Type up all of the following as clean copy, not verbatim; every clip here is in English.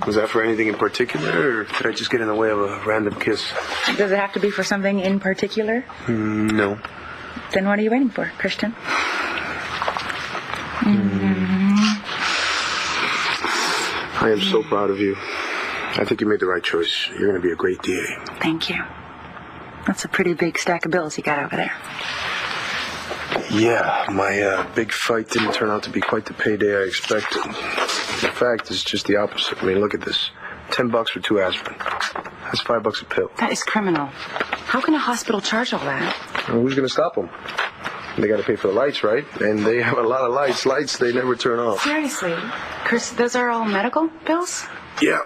Was that for anything in particular, or did I just get in the way of a random kiss? Does it have to be for something in particular? No. Then what are you waiting for, Christian? I am so proud of you. I think you made the right choice. You're going to be a great DA. Thank you. That's a pretty big stack of bills you got over there. Yeah, my big fight didn't turn out to be quite the payday I expected. In fact, it's just the opposite. I mean, look at this. $10 for 2 aspirin. That's $5 a pill. That is criminal. How can a hospital charge all that? Well, who's going to stop them? They got to pay for the lights, right? And they have a lot of lights. Lights they never turn off. Seriously? Chris, those are all medical bills? Yeah.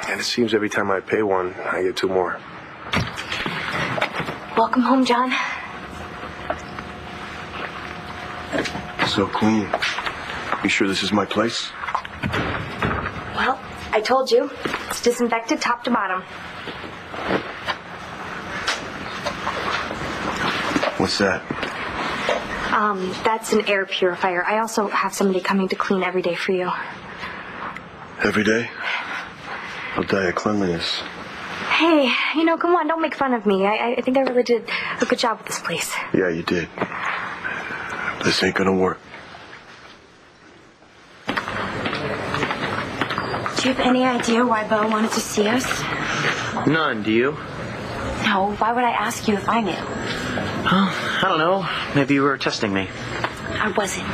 And it seems every time I pay one, I get 2 more. Welcome home, John. So, Queen, you sure this is my place? Well, I told you. It's disinfected top to bottom. What's that? That's an air purifier. I also have somebody coming to clean every day for you. Every day? I'll die of cleanliness. Hey, come on, don't make fun of me. I think I really did a good job with this place. Yeah, you did. This ain't gonna work. Do you have any idea why Bo wanted to see us? None, do you? No, why would I ask you if I knew? I don't know. Maybe you were testing me. I wasn't.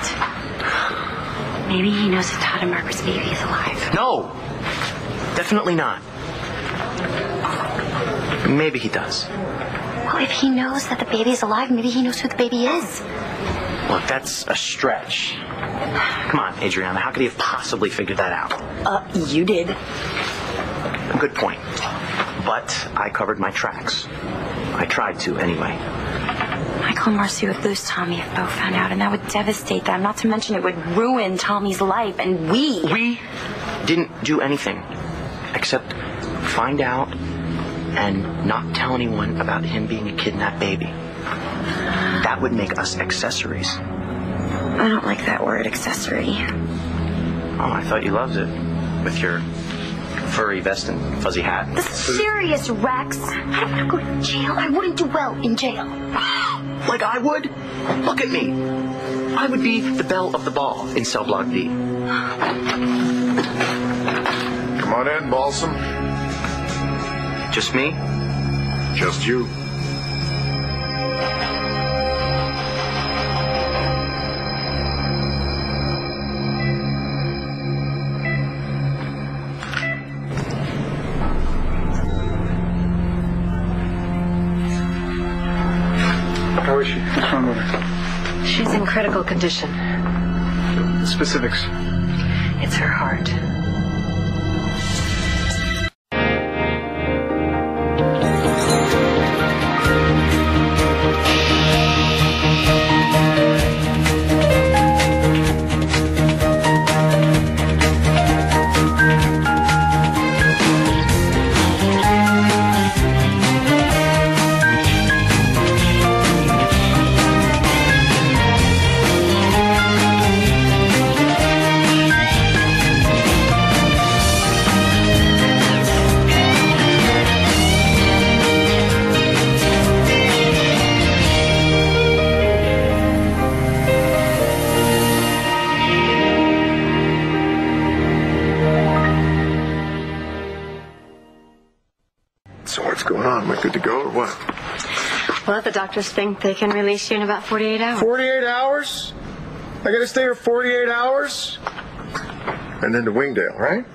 Maybe he knows that Todd and Margaret's baby is alive. No! Definitely not. Maybe he does. Well, if he knows that the baby is alive, maybe he knows who the baby is. Look, that's a stretch. Come on, Adriana. How could he have possibly figured that out? You did. Good point. But I covered my tracks. I tried to, anyway. Michael and Marcy would lose Tommy if Bo found out, and that would devastate them. Not to mention it would ruin Tommy's life, and we... We didn't do anything except find out and not tell anyone about him being a kidnapped baby. That would make us accessories. I don't like that word, accessory. Oh, I thought you loved it. With your furry vest and fuzzy hat. This is serious, Rex. I don't want to go to jail. I wouldn't do well in jail. Like I would? Look at me. I would be the belle of the ball in cell block B. Come on in, Balsam. Just me? Just you. How is she? What's wrong with her? She's in critical condition. Specifics. It's her heart. So what's going on? Am I good to go or what? Well, the doctors think they can release you in about 48 hours. 48 hours? I gotta stay here 48 hours? And then to Wingdale, right?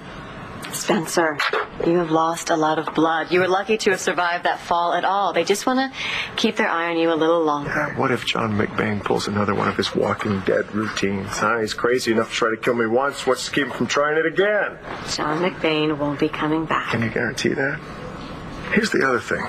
Spencer, you have lost a lot of blood. You were lucky to have survived that fall at all. They just want to keep their eye on you a little longer. Yeah, what if John McBain pulls another one of his Walking Dead routines? Huh? He's crazy enough to try to kill me once. What's to keep him from trying it again? John McBain won't be coming back. Can you guarantee that? Here's the other thing.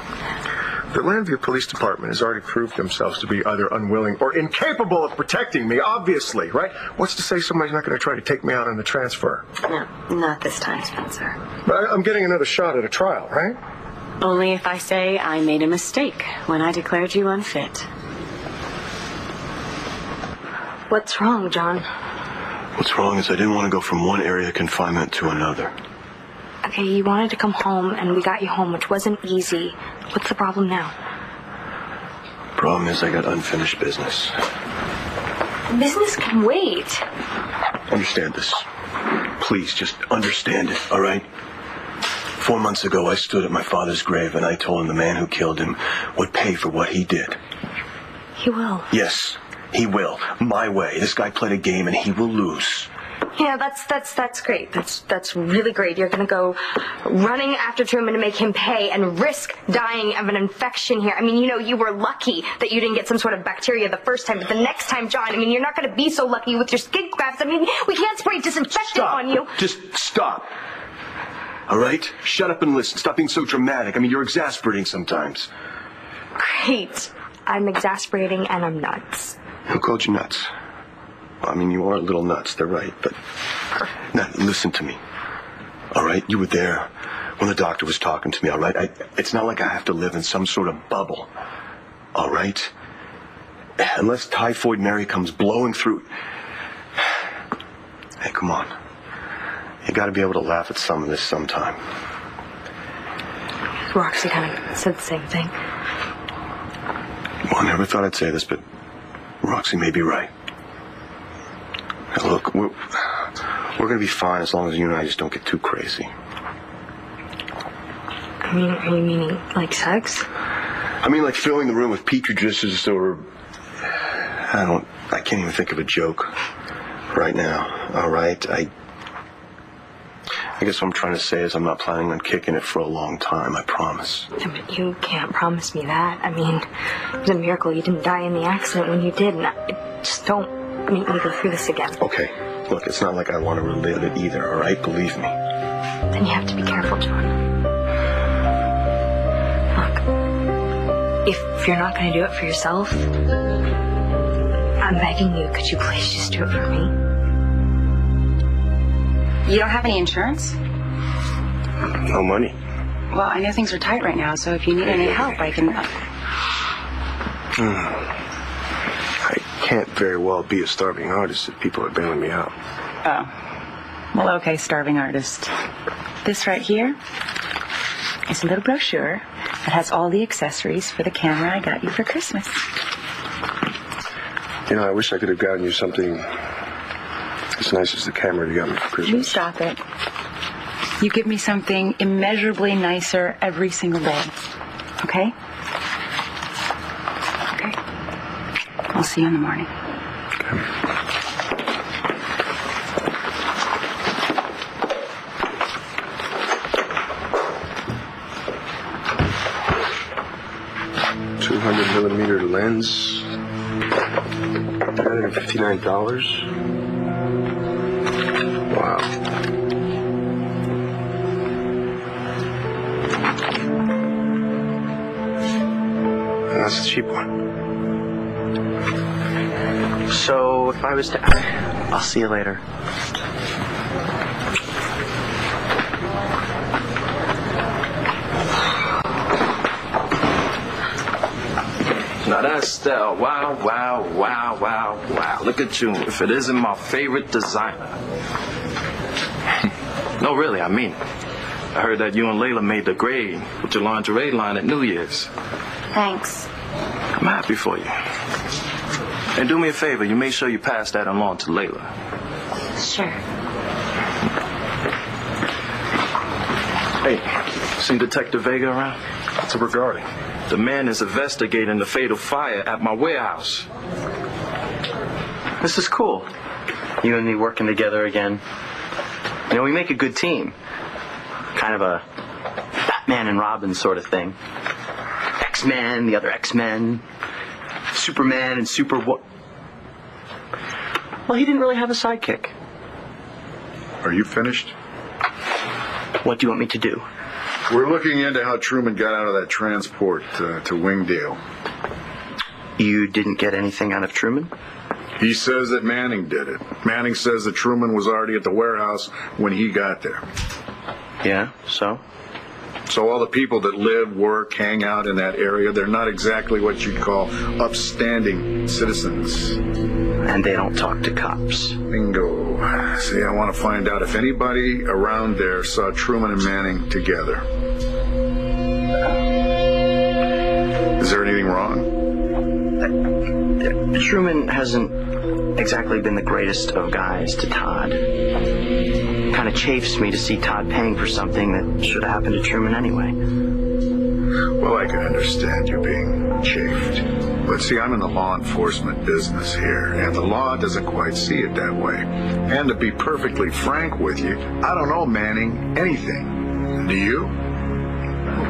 The Landview Police Department has already proved themselves to be either unwilling or incapable of protecting me, obviously, right? What's to say somebody's not going to try to take me out on the transfer? No, not this time, Spencer. But I'm getting another shot at a trial, right? Only if I say I made a mistake when I declared you unfit. What's wrong, John? What's wrong is I didn't want to go from one area of confinement to another. Okay, you wanted to come home, and we got you home, which wasn't easy. What's the problem now? Problem is I got unfinished business. Business can wait. Understand this. Please, just understand it, all right? 4 months ago, I stood at my father's grave, and I told him the man who killed him would pay for what he did. He will. Yes, he will. My way. This guy played a game, and he will lose. Yeah, that's great. That's really great. You're gonna go running after Truman to make him pay and risk dying of an infection here. I mean, you know, you were lucky that you didn't get some sort of bacteria the first time, but the next time, John, I mean, you're not gonna be so lucky with your skin grafts. I mean, we can't spray disinfectant on you. Just stop. All right? Shut up and listen. Stop being so dramatic. I mean, you're exasperating sometimes. Great. I'm exasperating and I'm nuts. Who called you nuts? Well, I mean, you are a little nuts. They're right, but... Now, listen to me. All right? You were there when the doctor was talking to me, all right? It's not like I have to live in some sort of bubble. All right? Unless Typhoid Mary comes blowing through... Hey, come on. You gotta be able to laugh at some of this sometime. Roxy kind of said the same thing. Well, I never thought I'd say this, but Roxy may be right. Now, look, we're gonna be fine as long as you and I just don't get too crazy. I mean, are you meaning like sex? I mean, like filling the room with petri dishes or... I can't even think of a joke right now, all right? I guess what I'm trying to say is I'm not planning on kicking it for a long time, I promise. Yeah, but you can't promise me that. I mean, it was a miracle you didn't die in the accident when you did, and just don't make me go through this again. Okay, look, it's not like I want to relive it either, all right? Believe me. Then you have to be careful, John. Look, if you're not going to do it for yourself, I'm begging you, could you please just do it for me? You don't have any insurance? No money. Well, I know things are tight right now, so if you need any help, I can... I can't very well be a starving artist if people are bailing me out. Oh. Well, okay, starving artist. This right here is a little brochure that has all the accessories for the camera I got you for Christmas. You know, I wish I could have gotten you something as nice as the camera you got me for Christmas. You stop it. You give me something immeasurably nicer every single day. Okay? Okay. I'll see you in the morning. Okay. $200mm lens. $159. Wow. That's the cheap one. So if I was to... I'll see you later. Now that's style. Wow, wow, wow, wow, wow. Look at you. If it isn't my favorite designer. No, really, I mean it. I heard that you and Layla made the grade with your lingerie line at New Year's. Thanks. I'm happy for you. And do me a favor, you make sure you pass that along to Layla. Sure. Hey, see Detective Vega around? What's it regarding? The man is investigating the fatal fire at my warehouse. This is cool. You and me working together again. You know, we make a good team. Kind of a Batman and Robin sort of thing. X-Men, the other X-Men. Superman and Well, he didn't really have a sidekick. Are you finished? What do you want me to do? We're looking into how Truman got out of that transport to Wingdale. You didn't get anything out of Truman? He says that Manning did it. Manning says that Truman was already at the warehouse when he got there. Yeah, so? So all the people that live, work, hang out in that area, they're not exactly what you'd call upstanding citizens. And they don't talk to cops. Bingo. See, I want to find out if anybody around there saw Truman and Manning together. Is there anything wrong? Truman hasn't exactly been the greatest of guys to Todd. Kind of chafes me to see Todd paying for something that should have happened to Truman anyway. Well, I can understand you being chafed. But see, I'm in the law enforcement business here, and the law doesn't quite see it that way. And to be perfectly frank with you, I don't know Manning anything. Do you?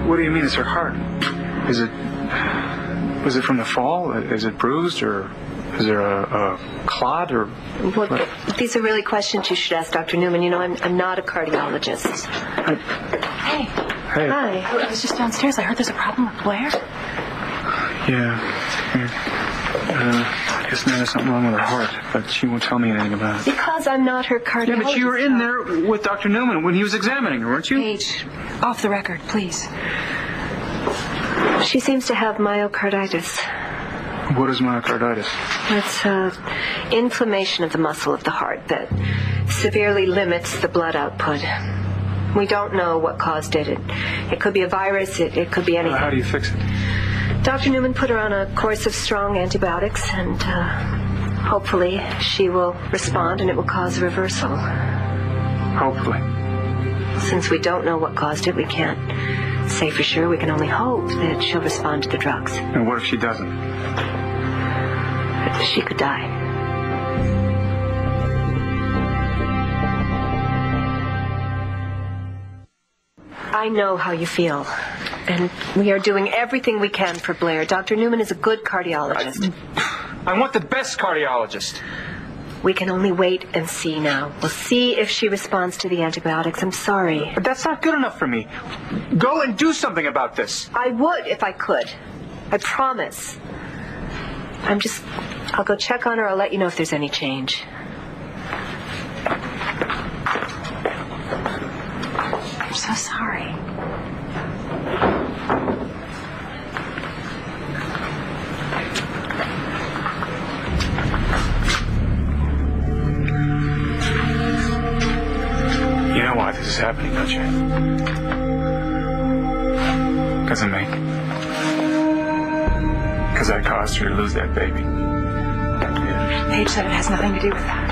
What do you mean it's her heart? Was it from the fall? Is it bruised, or is there a clot, or? Well, these are really questions you should ask Dr. Newman. You know, I'm not a cardiologist. Hey. Hey. Hi. I was just downstairs. I heard there's a problem with Blair. Yeah. I guess there's something wrong with her heart, but she won't tell me anything about it. Because I'm not her cardiologist. Yeah, but you were in there with Dr. Newman when he was examining her, weren't you? Paige, off the record, please. She seems to have myocarditis. What is myocarditis? It's inflammation of the muscle of the heart that severely limits the blood output. We don't know what caused it. It could be a virus. It could be anything. How do you fix it? Dr. Newman put her on a course of strong antibiotics, and hopefully she will respond and it will cause a reversal. Hopefully. Since we don't know what caused it, we can't say for sure. We can only hope that she'll respond to the drugs. And what if she doesn't? She could die. I know how you feel, and we are doing everything we can for Blair. Dr. Newman is a good cardiologist. I want the best cardiologist. We can only wait and see now. We'll see if she responds to the antibiotics. I'm sorry. But that's not good enough for me. Go and do something about this. I would if I could. I promise. I'll go check on her. I'll let you know if there's any change. I'm so sorry. You know why this is happening, don't you? Because of me. Because I caused her to lose that baby. Paige said it has nothing to do with that.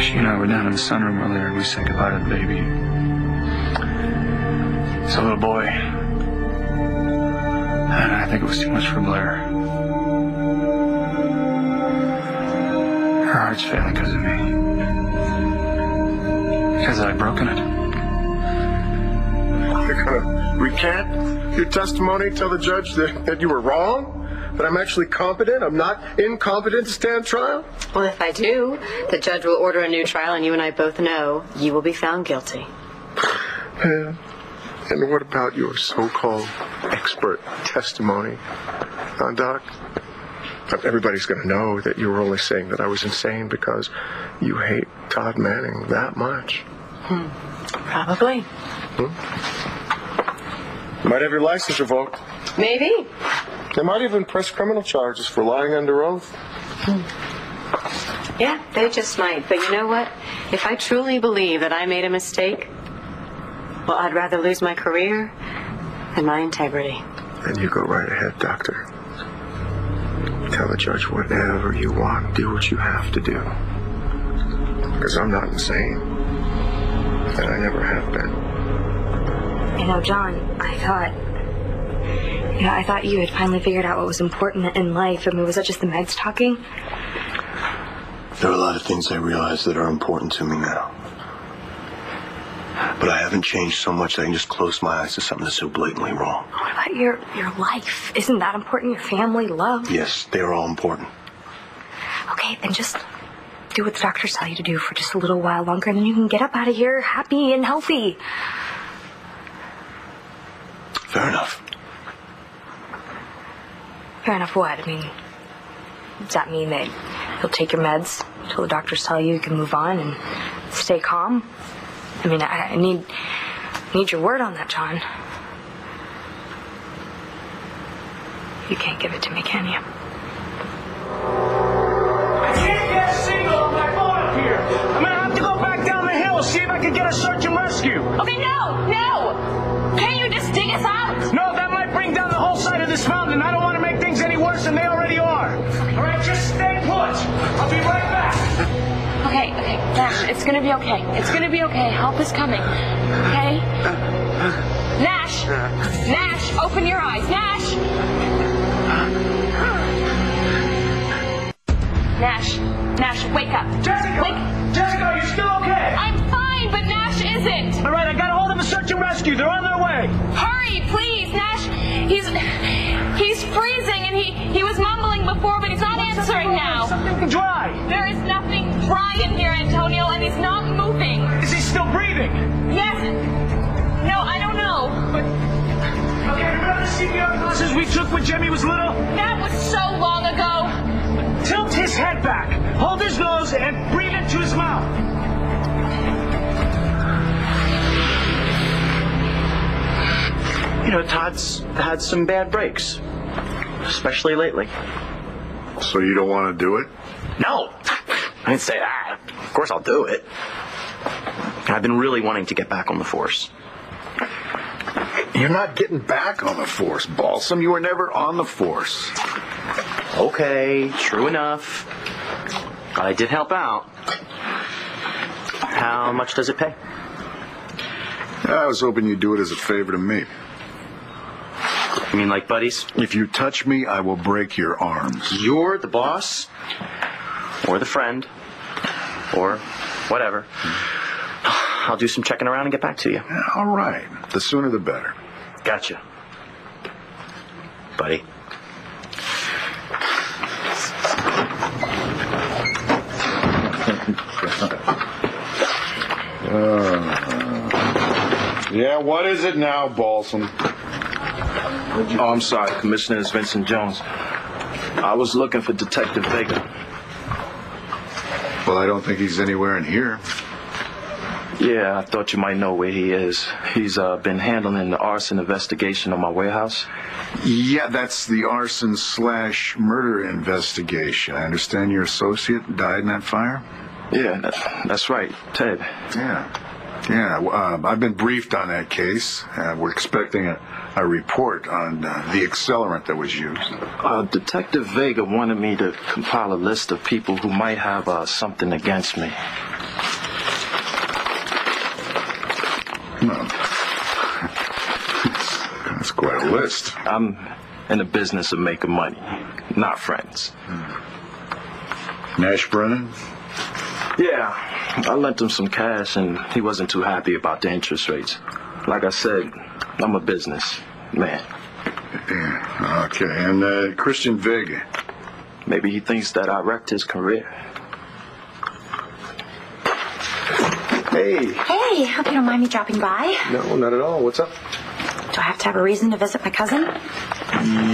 She and I were down in the sunroom earlier, and we said goodbye to the baby. It's a little boy. And I think it was too much for Blair. Her heart's failing because of me. Because I've broken it. You're going to recant your testimony, tell the judge that you were wrong? That I'm actually competent? I'm not incompetent to stand trial? Well, if I do, the judge will order a new trial, and you and I both know you will be found guilty. Yeah. And what about your so-called expert testimony, Doc? Everybody's going to know that you were only saying that I was insane because you hate Todd Manning that much. Probably. You might have your license revoked. Maybe. They might even press criminal charges for lying under oath. Yeah, they just might. But you know what? If I truly believe that I made a mistake, well, I'd rather lose my career than my integrity. Then you go right ahead, Doctor. Tell the judge whatever you want. Do what you have to do. Because I'm not insane. And I never have been. You know, John, I thought you had finally figured out what was important in life. I mean, was that just the meds talking? There are a lot of things I realize that are important to me now. But I haven't changed so much that I can just close my eyes to something that's so blatantly wrong. What about your life? Isn't that important? Your family, love? Yes, they are all important. Okay, then just do what the doctors tell you to do for just a little while longer, and then you can get up out of here happy and healthy. Fair enough. Fair enough what? I mean, does that mean that you'll take your meds until the doctors tell you can move on and stay calm? I mean, I need your word on that, John. You can't give it to me, can you? see if I can get a search and rescue. Okay, no! Can't you just dig us out? No, that might bring down the whole side of this mountain, and I don't want to make things any worse than they already are. All right, just stay put. I'll be right back. Okay, Nash, it's gonna be okay. It's gonna be okay. Help is coming. Okay? Nash! Nash, open your eyes. Nash! Nash, wake up. Jessica, are you still okay? I'm fine, but Nash isn't. All right, I got a hold of a search and rescue. They're on their way. Hurry, please, Nash. He's freezing, and he was mumbling before, but he's not answering now. Something dry. There is nothing dry in here, Antonio, and he's not moving. Is he still breathing? Yes. No, I don't know. But okay, remember the CPR classes we took when Jimmy was little? That was so long ago. Tilt his head back, hold his nose, and breathe into his mouth. You know, Todd's had some bad breaks, especially lately. So you don't want to do it? No, I didn't say that. Of course I'll do it. I've been really wanting to get back on the force. You're not getting back on the force, Balsam. You were never on the force. Okay, true enough. But I did help out. How much does it pay? I was hoping you'd do it as a favor to me. You mean like buddies? If you touch me, I will break your arms. You're the boss, or the friend, or whatever. I'll do some checking around and get back to you. All right. The sooner the better. Gotcha. Buddy. Yeah, what is it now, Balsam? Oh, I'm sorry, Commissioner. It's Vincent Jones. I was looking for Detective Vega. Well, I don't think he's anywhere in here. Yeah, I thought you might know where he is. He's been handling the arson investigation on my warehouse. Yeah, that's the arson/murder investigation. I understand your associate died in that fire? Yeah, that's right, Ted. Yeah, I've been briefed on that case. We're expecting a report on the accelerant that was used. Detective Vega wanted me to compile a list of people who might have something against me. No. That's quite a list. I'm in the business of making money, not friends. Nash Brennan? Yeah, I lent him some cash, and he wasn't too happy about the interest rates. Like I said, I'm a business man. Yeah, okay. And Christian Vega? Maybe he thinks that I wrecked his career. Hey. Hey, hope you don't mind me dropping by. No, not at all. What's up? Do I have to have a reason to visit my cousin?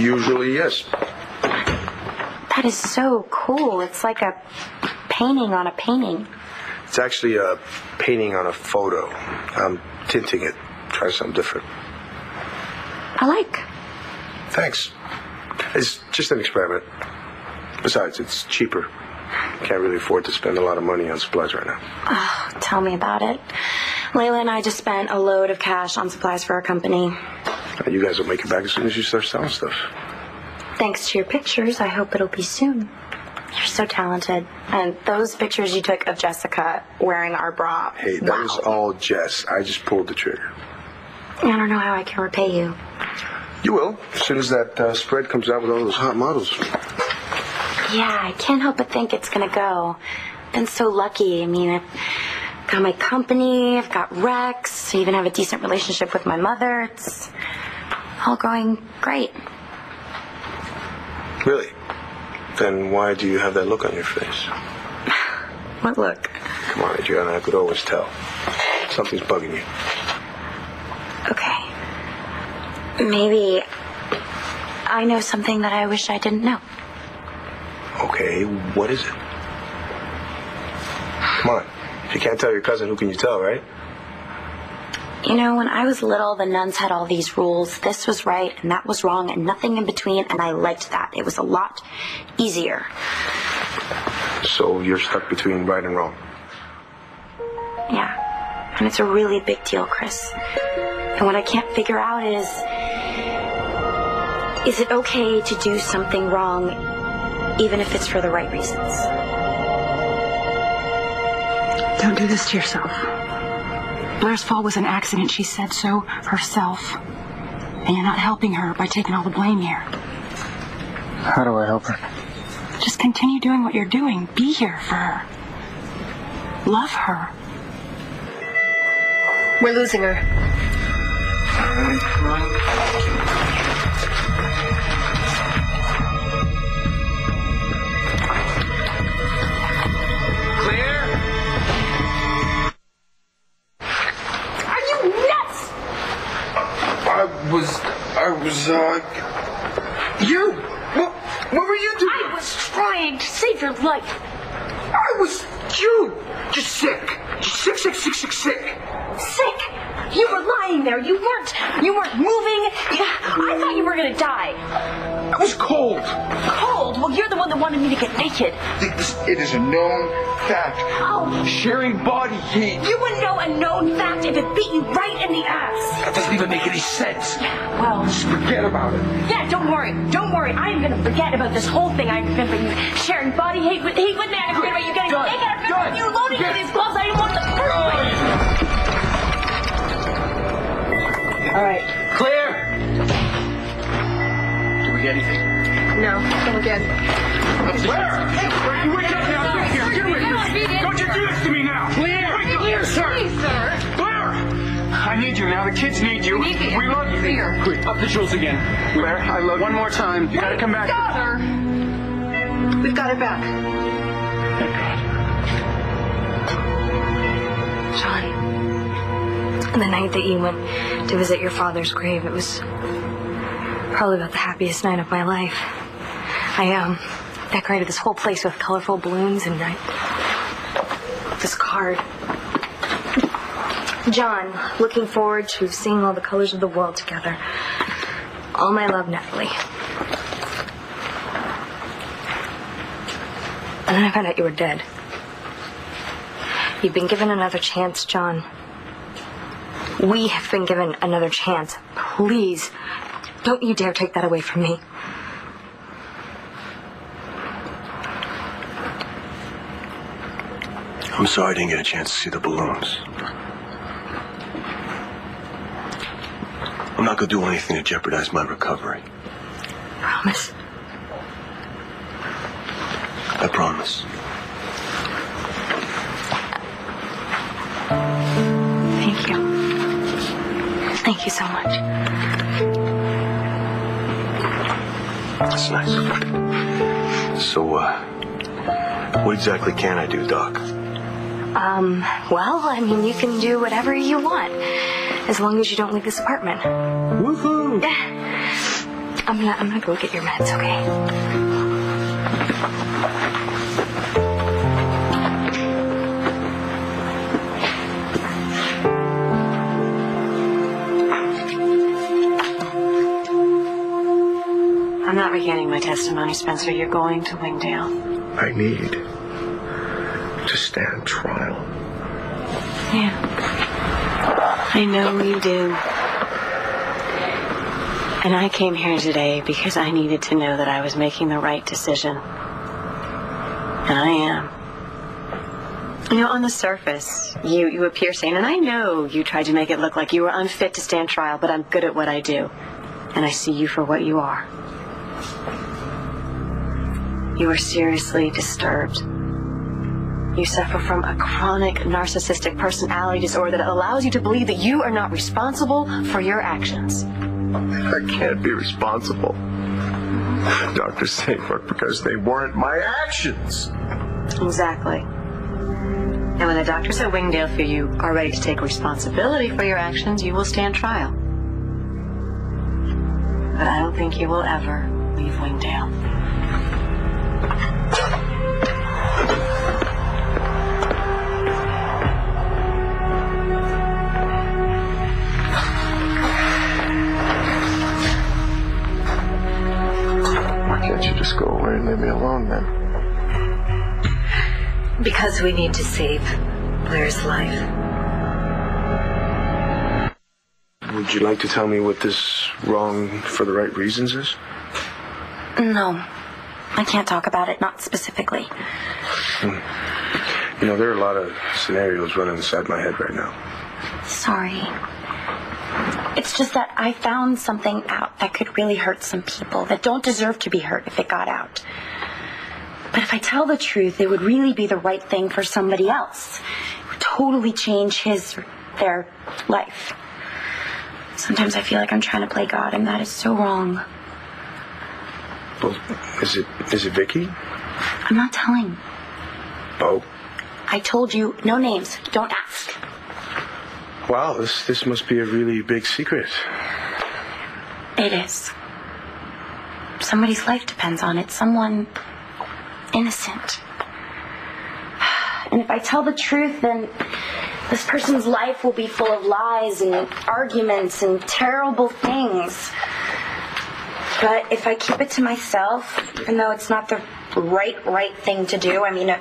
Usually, yes. That is so cool. It's like a painting on a painting. It's actually a painting on a photo. I'm tinting it. Try something different. I like. Thanks. It's just an experiment. Besides, it's cheaper. Can't really afford to spend a lot of money on supplies right now. Oh, tell me about it. Layla and I just spent a load of cash on supplies for our company. You guys will make it back as soon as you start selling stuff. Thanks to your pictures, I hope it'll be soon. You're so talented. And those pictures you took of Jessica wearing our bra. Hey, that was all Jess. I just pulled the trigger. I don't know how I can repay you. You will, as soon as that spread comes out with all those hot models. Yeah, I can't help but think it's gonna go. Been so lucky. I mean, I've got my company, I've got Rex, I even have a decent relationship with my mother. It's all going great. Really? Then why do you have that look on your face? What look? Come on, Adriana, I could always tell. Something's bugging you. Okay. Maybe I know something that I wish I didn't know. Okay, what is it? Come on. If you can't tell your cousin, who can you tell, right? You know, when I was little, the nuns had all these rules. This was right and that was wrong and nothing in between, and I liked that. It was a lot easier. So you're stuck between right and wrong? Yeah. And it's a really big deal, Chris. And what I can't figure out is it okay to do something wrong even if it's for the right reasons? Don't do this to yourself. Blair's fall was an accident. She said so herself. And you're not helping her by taking all the blame here. How do I help her? Just continue doing what you're doing. Be here for her. Love her. We're losing her. Clear? Are you nuts? You? What were you doing? I was trying to save your life. You. You're sick. You're sick. Sick? You were lying there. You weren't moving. I thought you were gonna die. I was cold. Cold? Well, you're the one that wanted me to get naked. It is a known fact. Oh. Sharing body heat. You wouldn't know a known fact if it beat you right in the ass. That doesn't even make any sense. Well, just forget about it. Yeah, don't worry. I am gonna forget about this whole thing. I remember you sharing body heat with me. I remember you getting naked. I remember you loading me these gloves. I didn't want the first place. All right. Clear. Did we get anything? No, we're good. Where? You wake up now. Get away from me. Don't you do this to me now. Clear, sir. Please, sir. Claire! I need you now. The kids need you. We love you. Here. Quick, up the jewels again. Claire, I love you. One more time. You gotta come back. Sir. We've got her back. Thank God. John, the night that you went to visit your father's grave, it was probably about the happiest night of my life. I decorated this whole place with colorful balloons and this card. John, looking forward to seeing all the colors of the world together. All my love, Natalie. And then I found out you were dead. You've been given another chance, John. We have been given another chance. Please, don't you dare take that away from me. I'm sorry I didn't get a chance to see the balloons. I'm not going to do anything to jeopardize my recovery. Promise. I promise. Thank you. Thank you so much. That's nice. So, what exactly can I do, Doc? Well, I mean, you can do whatever you want, as long as you don't leave this apartment. Woohoo! I'm gonna go get your meds, okay? I'm not recanting my testimony, Spencer. You're going to Wingdale. I need to stand trial. Yeah. I know you do. And I came here today because I needed to know that I was making the right decision. And I am. You know, on the surface, you appear sane, and I know you tried to make it look like you were unfit to stand trial, but I'm good at what I do. And I see you for what you are. You are seriously disturbed. You suffer from a chronic narcissistic personality disorder that allows you to believe that you are not responsible for your actions. I can't be responsible. Doctors say work because they weren't my actions. Exactly. And when the doctors at Wingdale feel you are ready to take responsibility for your actions, you will stand trial. But I don't think you will ever leave Wingdale. Why can't you just go away and leave me alone, then? Because we need to save Blair's life. Would you like to tell me what this wrong for the right reasons is? No. I can't talk about it, not specifically. You know, there are a lot of scenarios running inside my head right now. Sorry. It's just that I found something out that could really hurt some people that don't deserve to be hurt if it got out. But if I tell the truth, it would really be the right thing for somebody else. It would totally change their life. Sometimes I feel like I'm trying to play God, and that is so wrong. Well, is it Vicky? I'm not telling. Oh. I told you, no names. Don't ask. Wow, this must be a really big secret. It is. Somebody's life depends on it. Someone innocent. And if I tell the truth, then this person's life will be full of lies and arguments and terrible things. But if I keep it to myself, even though it's not the right thing to do, I mean, a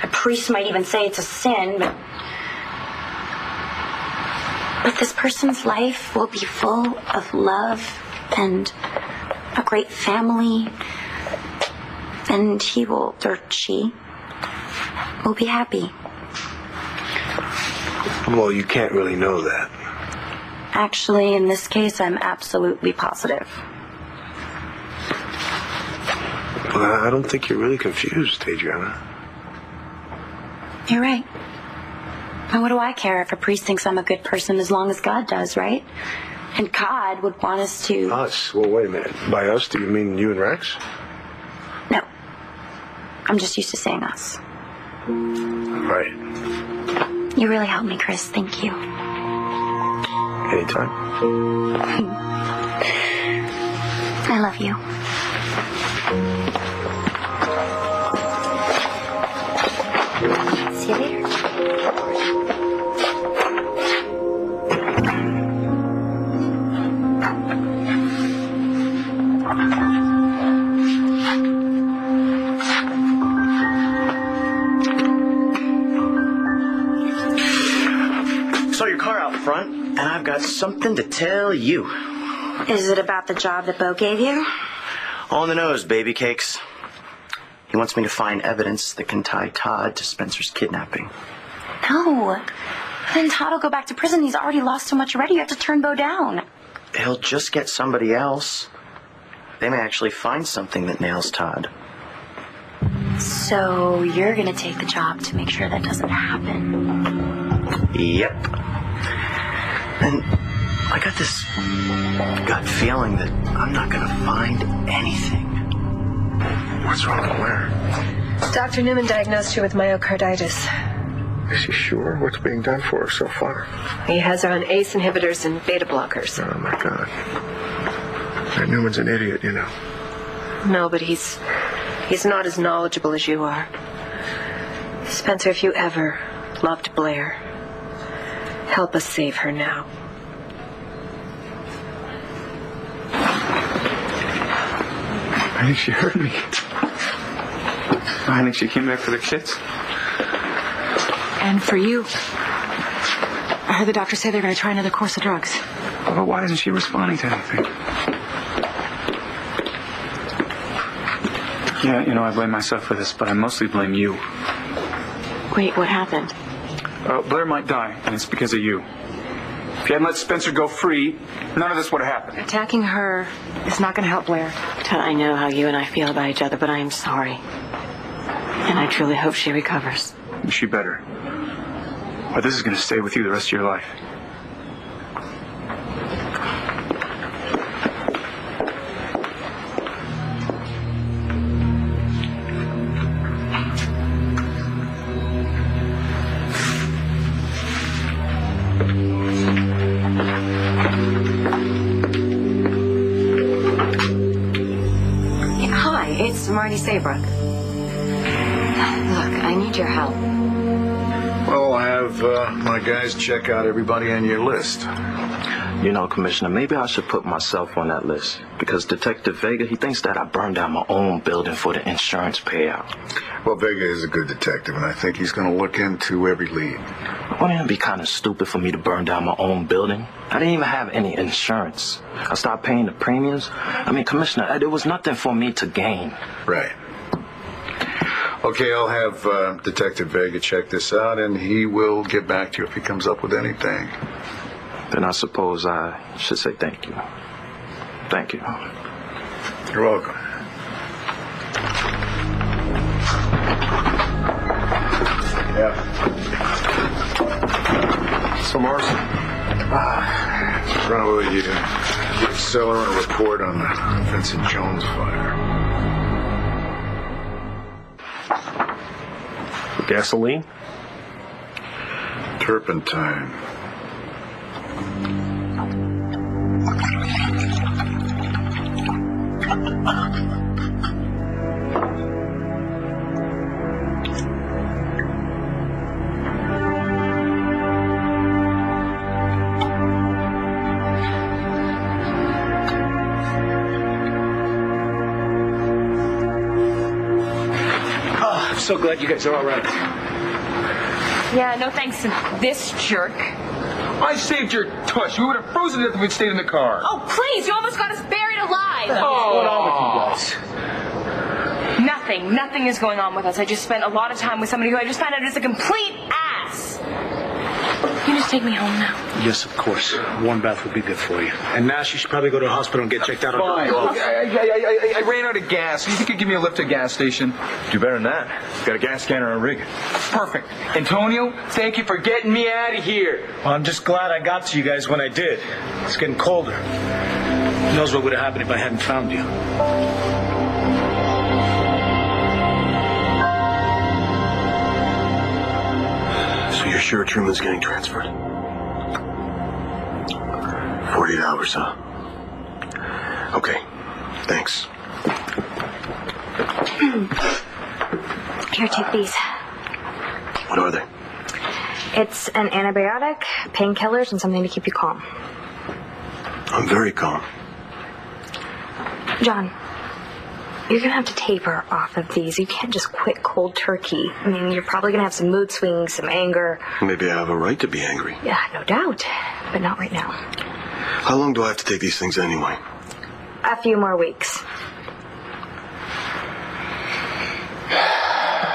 priest might even say it's a sin, but this person's life will be full of love and a great family, and he will, or she, will be happy. Well, you can't really know that. Actually, in this case, I'm absolutely positive. Well, I don't think you're really confused, Adriana. You're right. And what do I care if a priest thinks I'm a good person as long as God does, right? And God would want us to... Us? Well, wait a minute. By us, do you mean you and Rex? No. I'm just used to saying us. Right. You really helped me, Chris. Thank you. Anytime. I love you. See you later. Saw your car out front, and I've got something to tell you. Is it about the job that Bo gave you? On the nose, baby cakes. He wants me to find evidence that can tie Todd to Spencer's kidnapping. No. Then Todd will go back to prison. He's already lost so much already. You have to turn Bo down. He'll just get somebody else. They may actually find something that nails Todd. So you're going to take the job to make sure that doesn't happen. Yep. And I got this gut feeling that I'm not going to find anything. What's wrong with Blair? Dr. Newman diagnosed her with myocarditis. Is she sure? What's being done for her so far? He has her on ACE inhibitors and beta blockers. Oh, my God. That Newman's an idiot, you know. No, but he's not as knowledgeable as you are. Spencer, if you ever loved Blair, help us save her now. I think she heard me. I think she came back for the kids. And for you. I heard the doctor say they're going to try another course of drugs. Well, why isn't she responding to anything? Yeah, you know, I blame myself for this, but I mostly blame you. Wait, what happened? Blair might die, and it's because of you. If you hadn't let Spencer go free, none of this would have happened. Attacking her is not going to help Blair. Todd, I know how you and I feel about each other, but I am sorry. And I truly hope she recovers. She better. Or this is going to stay with you the rest of your life. Hi, it's Marty Saybrook. Look, I need your help. Well, I have my guys check out everybody on your list. You know, Commissioner, maybe I should put myself on that list. Because Detective Vega, he thinks that I burned down my own building for the insurance payout. Well, Vega is a good detective, and I think he's going to look into every lead. Wouldn't it be kind of stupid for me to burn down my own building? I didn't even have any insurance. I stopped paying the premiums. I mean, Commissioner, there was nothing for me to gain. Right. Okay, I'll have Detective Vega check this out, and he will get back to you if he comes up with anything. Then I suppose I should say thank you. Thank you. You're welcome. Yeah. So, Morrison. Probably you give Seller a report on the Vincent Jones fire. Gasoline? Turpentine. I'm so glad you guys are all right. Yeah, no thanks to this jerk. I saved your tush. We would have frozen to death if we'd stayed in the car. Oh, please, you almost got us buried alive. What's going on with you guys? Nothing is going on with us. I just spent a lot of time with somebody who I just found out is a complete ass. You just take me home now. Yes, of course. Warm bath would be good for you. And Nash, you should probably go to the hospital and get checked out. Fine. I ran out of gas. You think you could give me a lift to a gas station? Do better than that. Got a gas scanner on rig. Perfect. Antonio, thank you for getting me out of here. Well, I'm just glad I got to you guys when I did. It's getting colder. Who knows what would have happened if I hadn't found you. So you're sure Truman's getting transferred? 48 hours, huh? Okay, thanks. Here, take these. What are they? It's an antibiotic, painkillers, and something to keep you calm. I'm very calm. John, you're going to have to taper off of these. You can't just quit cold turkey. I mean, you're probably going to have some mood swings, some anger. Maybe I have a right to be angry. Yeah, no doubt. But not right now. How long do I have to take these things anyway? A few more weeks.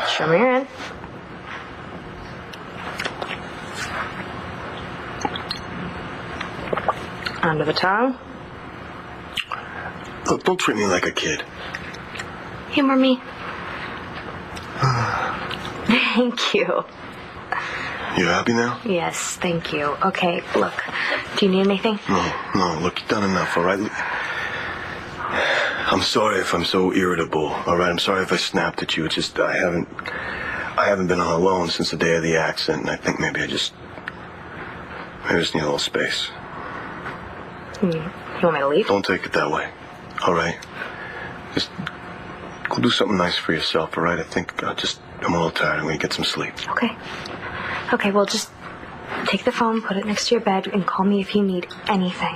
Show me your hand. Under the tongue. Look, don't treat me like a kid. Humor me. Thank you. You happy now? Yes, thank you. Okay, look. Do you need anything? No, look, you've done enough, all right? I'm sorry if I'm so irritable, all right? I'm sorry if I snapped at you. It's just I haven't been on alone since the day of the accident, and I think maybe I just need a little space. You want me to leave? Don't take it that way, all right? Just go do something nice for yourself, all right? I think I'm a little tired. I'm going to get some sleep. Okay, well, just take the phone, put it next to your bed, and call me if you need anything.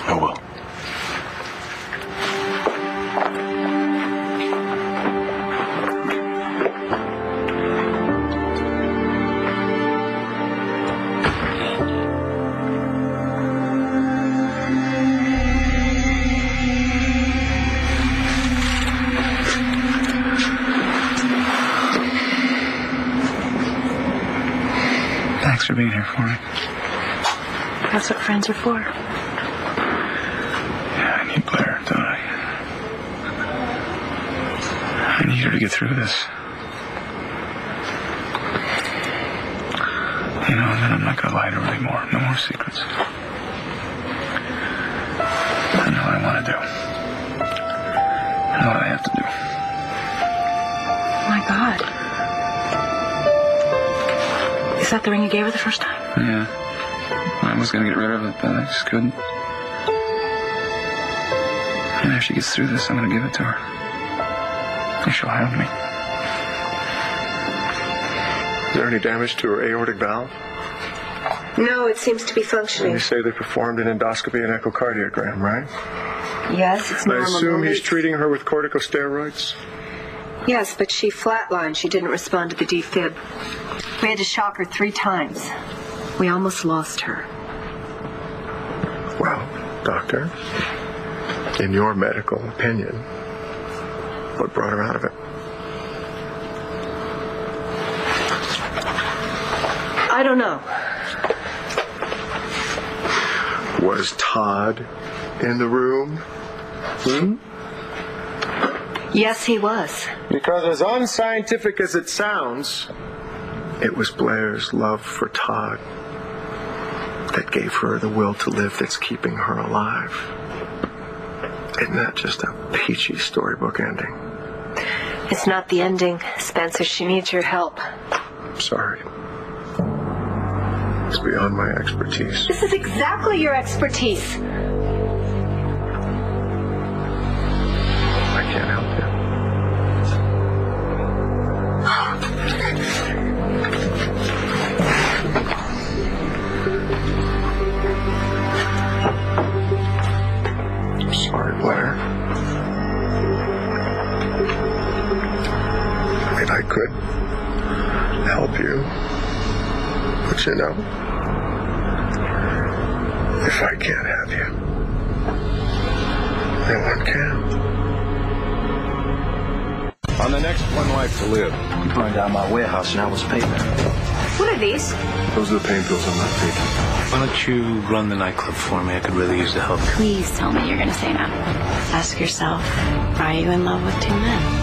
I will. Thanks for being here for me. That's what friends are for. Yeah, I need Blair, don't I? I need her to get through this. You know, and then I'm not going to lie to her anymore. No more secrets. I know what I want to do. I know what I have to do. My God. Is that the ring you gave her the first time? Yeah. I was going to get rid of it, but I just couldn't. And if she gets through this, I'm going to give it to her. And she'll have me. there any damage to her aortic valve? No, it seems to be And functioning. you say they performed an endoscopy and echocardiogram, right? Yes, it's And I normal. assume but he's treating her with corticosteroids? Yes, but she flatlined. She didn't respond to the defib. We had to shock her 3 times. We almost lost her. Well, doctor, in your medical opinion, what brought her out of it? I don't know. Was Todd in the room? Yes, he was. Because as unscientific as it sounds, it was Blair's love for Todd that gave her the will to live that's keeping her alive. Isn't that just a peachy storybook ending? It's not the ending, Spencer. She needs your help. Sorry. It's beyond my expertise. This is exactly your expertise. I can't help you. I'm sorry, Blair. I mean, I could help you. But you know, if I can't have you, no one can. On the next One Life to Live. You burned down my warehouse and I was paying. What are these? Those are the pain pills I'm not taking. Why don't you run the nightclub for me? I could really use the help. Please tell me you're going to say no. Ask yourself, are you in love with 2 men?